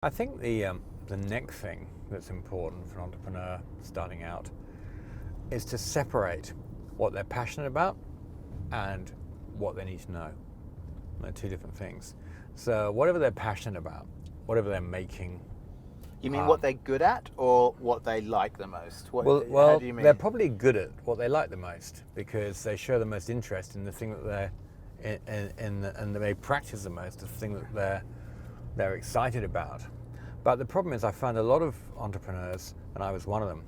I think the next thing that's important for an entrepreneur starting out is to separate what they're passionate about and what they need to know. They're two different things. So whatever they're passionate about, whatever they're making. You mean what they're good at or what they like the most? Well, how do you mean? they're probably good at what they like the most because they show the most interest in the thing that they're and they practice the most, the thing that they're excited about. But the problem is I found a lot of entrepreneurs, and I was one of them,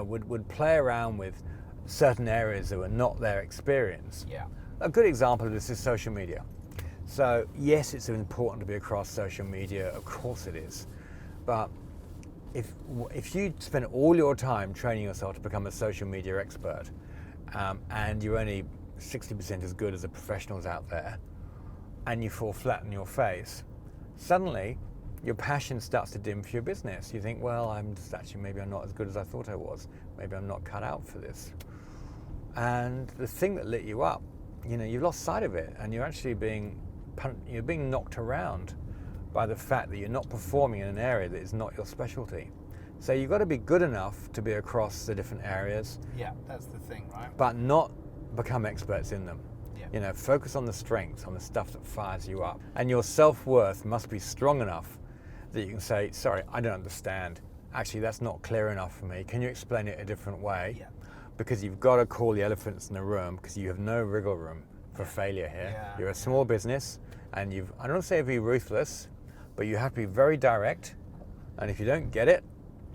would play around with certain areas that were not their experience. Yeah. A good example of this is social media. So yes, it's important to be across social media, of course it is. But if you spend all your time training yourself to become a social media expert, and you're only 60% as good as the professionals out there, and you fall flat on your face, suddenly your passion starts to dim for your business. You think, well, maybe I'm not as good as I thought I was. Maybe I'm not cut out for this. And the thing that lit you up, you've lost sight of it, and you're actually being knocked around by the fact that you're not performing in an area that is not your specialty. So you've got to be good enough to be across the different areas. Yeah, that's the thing, right? But not become experts in them. Yeah. Focus on the strengths, on the stuff that fires you up. And your self-worth must be strong enough that you can say, sorry, I don't understand. Actually, that's not clear enough for me. Can you explain it a different way? Yeah. Because you've got to call the elephants in the room, because you have no wriggle room for failure here. Yeah. You're a small business, and I don't say be ruthless, but you have to be very direct. And if you don't get it,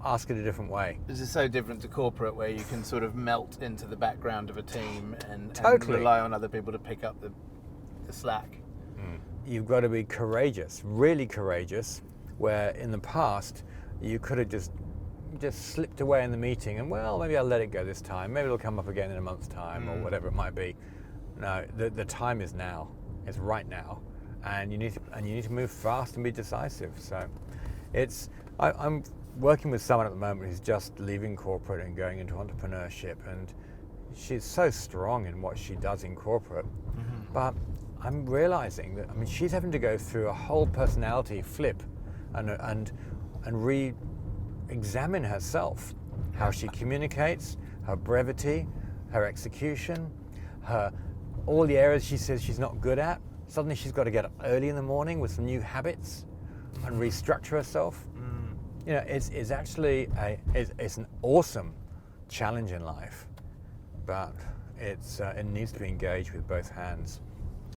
ask it a different way. This is so different to corporate, where you can sort of melt into the background of a team and Totally. rely on other people to pick up the slack. You've got to be courageous, really courageous, where in the past you could have just slipped away in the meeting and, well, maybe I'll let it go this time. Maybe it'll come up again in a month's time or whatever it might be. No, the time is now. It's right now, and you need to move fast and be decisive. So, I'm working with someone at the moment who's just leaving corporate and going into entrepreneurship, and she's so strong in what she does in corporate, but I'm realizing that she's having to go through a whole personality flip and re-examine herself, how she communicates, her brevity, her execution, all the areas she says she's not good at. Suddenly she's got to get up early in the morning with some new habits and restructure herself. It's actually it's an awesome challenge in life, but it needs to be engaged with both hands.